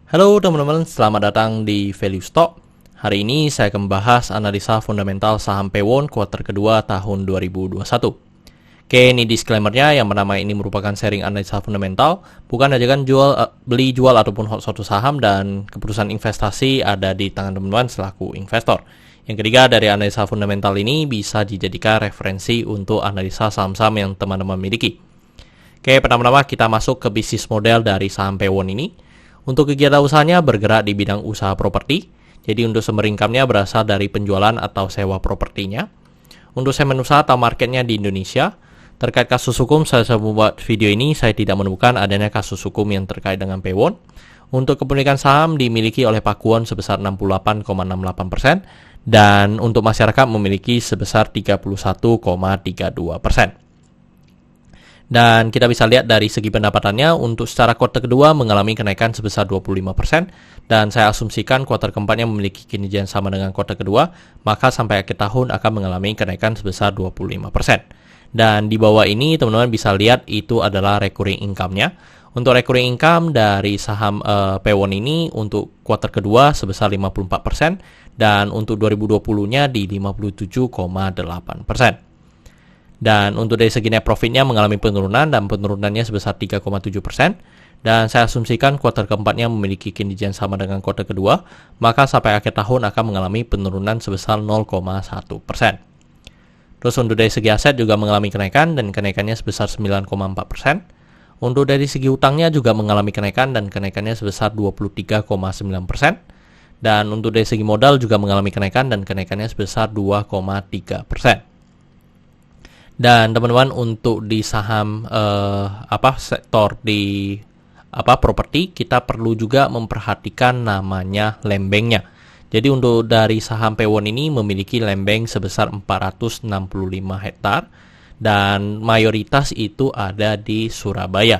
Halo teman-teman, selamat datang di Value Stock. Hari ini saya akan membahas analisa fundamental saham Pewon kuartal kedua tahun 2021. Oke, ini disclaimer-nya, yang pertama ini merupakan sharing analisa fundamental, bukan ajakan beli, jual, ataupun hold suatu saham, dan keputusan investasi ada di tangan teman-teman selaku investor. Yang ketiga, dari analisa fundamental ini bisa dijadikan referensi untuk analisa saham-saham yang teman-teman miliki. Oke, pertama-tama kita masuk ke bisnis model dari saham Pewon ini. Untuk kegiatan usahanya bergerak di bidang usaha properti, jadi untuk sumber income-nya berasal dari penjualan atau sewa propertinya. Untuk segmen usaha atau marketnya di Indonesia, terkait kasus hukum saya membuat video ini, saya tidak menemukan adanya kasus hukum yang terkait dengan Pewon. Untuk kepemilikan saham dimiliki oleh Pakuwon sebesar 68,68%, dan untuk masyarakat memiliki sebesar 31,32%. Dan kita bisa lihat dari segi pendapatannya, untuk secara kuartal kedua mengalami kenaikan sebesar 25%, dan saya asumsikan kuartal keempatnya memiliki kinerja yang sama dengan kuartal kedua, maka sampai akhir tahun akan mengalami kenaikan sebesar 25%. Dan di bawah ini teman-teman bisa lihat itu adalah recurring income-nya. Untuk recurring income dari saham Pewon ini untuk kuartal kedua sebesar 54%, dan untuk 2020-nya di 57,8%. Dan untuk dari segi net profitnya mengalami penurunan, dan penurunannya sebesar 3,7%. Dan saya asumsikan kuartal keempatnya memiliki kinerja yang sama dengan kuartal kedua, maka sampai akhir tahun akan mengalami penurunan sebesar 0,1%. Terus untuk dari segi aset juga mengalami kenaikan, dan kenaikannya sebesar 9,4%. Untuk dari segi utangnya juga mengalami kenaikan, dan kenaikannya sebesar 23,9%. Dan untuk dari segi modal juga mengalami kenaikan, dan kenaikannya sebesar 2,3%. Dan teman-teman untuk di saham sektor di properti, kita perlu juga memperhatikan namanya lembengnya. Jadi untuk dari saham Pewon ini memiliki lembeng sebesar 465 hektar, dan mayoritas itu ada di Surabaya.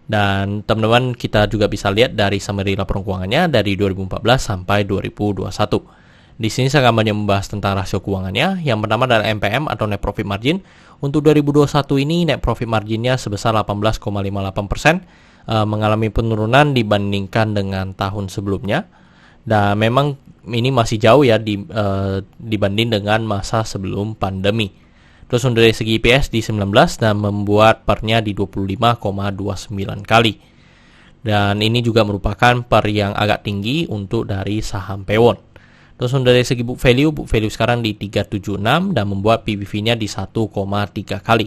Dan teman-teman kita juga bisa lihat dari summary laporan keuangannya dari 2014 sampai 2021. Di sini saya akan banyak membahas tentang rasio keuangannya. Yang pertama adalah NPM atau Net Profit Margin. Untuk 2021 ini Net Profit Marginnya sebesar 18,58%, mengalami penurunan dibandingkan dengan tahun sebelumnya. Dan memang ini masih jauh ya dibanding dengan masa sebelum pandemi. Terus untuk dari segi EPS di 19 dan membuat PER-nya di 25,29 kali. Dan ini juga merupakan PER yang agak tinggi untuk dari saham Pewon. Terus dari segi book value sekarang di 376 dan membuat PBV-nya di 1,3 kali.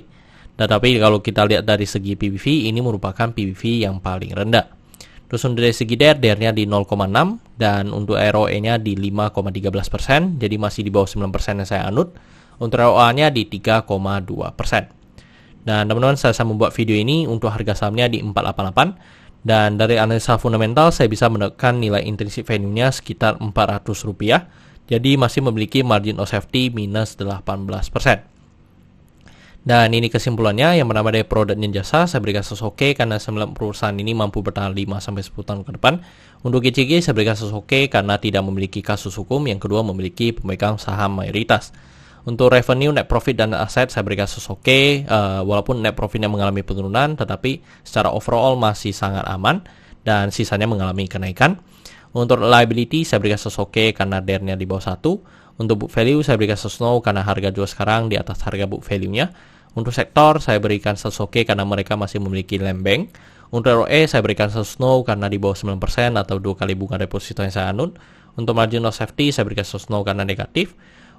Tetapi kalau kita lihat dari segi PBV, ini merupakan PBV yang paling rendah. Terus dari segi DER-nya di 0,6 dan untuk ROE-nya di 5,13%, jadi masih di bawah 9% yang saya anut. Untuk ROA-nya di 3,2%. Dan teman-teman, saya membuat video ini untuk harga sahamnya di 488. Dan dari analisa fundamental saya bisa menekan nilai intrinsic value-nya sekitar Rp400. Jadi masih memiliki margin of safety minus 18%. Dan ini kesimpulannya, yang pertama dari produk dan jasa saya berikan oke karena 9 perusahaan ini mampu bertahan 5-10 tahun ke depan. Untuk GCG saya berikan oke karena tidak memiliki kasus hukum. Yang kedua memiliki pemegang saham mayoritas. Untuk revenue, net profit, dan aset saya berikan oke, walaupun net profitnya mengalami penurunan, tetapi secara overall masih sangat aman, dan sisanya mengalami kenaikan. Untuk liability saya berikan oke karena DER-nya di bawah 1. Untuk book value saya berikan no karena harga jual sekarang di atas harga book value-nya. Untuk sektor saya berikan oke karena mereka masih memiliki lembeng. Untuk ROE saya berikan no karena di bawah 9% atau 2 kali bunga deposito yang saya anut. Untuk margin of safety saya berikan no karena negatif.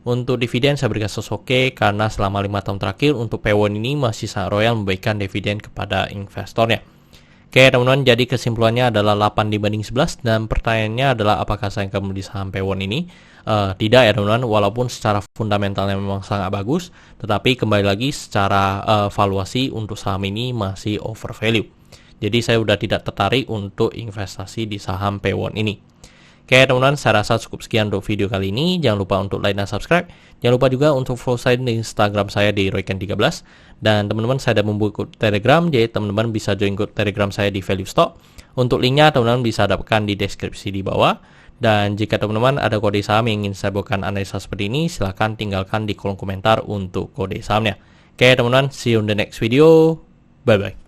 Untuk dividen saya berikan oke karena selama 5 tahun terakhir untuk Pewon ini masih sangat royal memberikan dividen kepada investornya. Oke teman-teman, jadi kesimpulannya adalah 8/11, dan pertanyaannya adalah apakah saya akan membeli saham Pewon ini? Tidak ya teman-teman, walaupun secara fundamentalnya memang sangat bagus, tetapi kembali lagi secara valuasi untuk saham ini masih over value. Jadi saya sudah tidak tertarik untuk investasi di saham Pewon ini. Oke teman-teman, saya rasa cukup sekian untuk video kali ini. Jangan lupa untuk like dan subscribe. Jangan lupa juga untuk follow saya di Instagram saya di Royken13. Dan teman-teman, saya ada membuat grup Telegram, jadi teman-teman bisa join grup Telegram saya di Value Stock. Untuk linknya teman-teman bisa dapatkan di deskripsi di bawah. Dan jika teman-teman ada kode saham yang ingin saya buatkan analisa seperti ini, silahkan tinggalkan di kolom komentar untuk kode sahamnya. Oke teman-teman, see you in the next video. Bye-bye.